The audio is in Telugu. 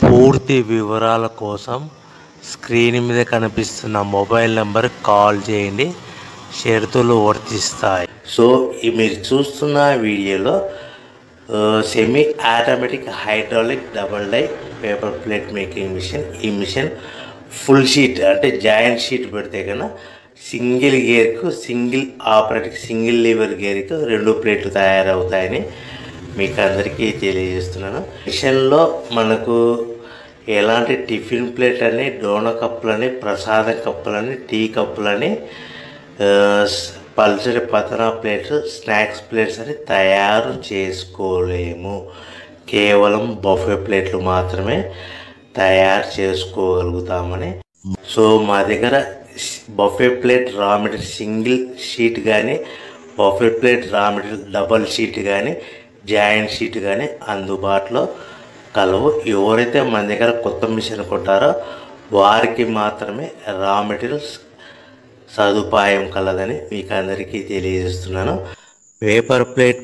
పూర్తి వివరాల కోసం స్క్రీన్ మీద కనిపిస్తున్న మొబైల్ నెంబర్కి కాల్ చేయండి. షరతులు వర్తిస్తాయి. సో మీరు చూస్తున్న వీడియోలో semi automatic hydraulic double die paper plate making machine. ఈ మిషన్ ఫుల్ షీట్ అంటే జాయింట్ షీట్ పెడితే కన్నా సింగిల్ గేర్కు సింగిల్ ఆపరేటింగ్ సింగిల్ లీవర్ గేర్కు 2 ప్లేట్లు తయారవుతాయని మీకు అందరికీ తెలియజేస్తున్నాను. మిషన్లో మనకు ఎలాంటి టిఫిన్ ప్లేట్లని, డోనా కప్పులని, ప్రసాదం కప్పులని, టీ కప్పులని, పల్చడి పతనా ప్లేట్స్, స్నాక్స్ ప్లేట్స్ అని తయారు చేసుకోలేము. కేవలం బఫే ప్లేట్లు మాత్రమే తయారు చేసుకోగలుగుతామని. సో మా దగ్గర buffet plate raw material single sheet కానీ, buffet plate raw material double sheet కానీ, జాయింట్ షీట్ కానీ అందుబాటులో కలవు. ఎవరైతే మన దగ్గర కొత్త మిషన్ కొంటారో వారికి మాత్రమే రా మెటీరియల్స్ సదుపాయం కలదని మీకు అందరికీ తెలియజేస్తున్నాను. Paper plate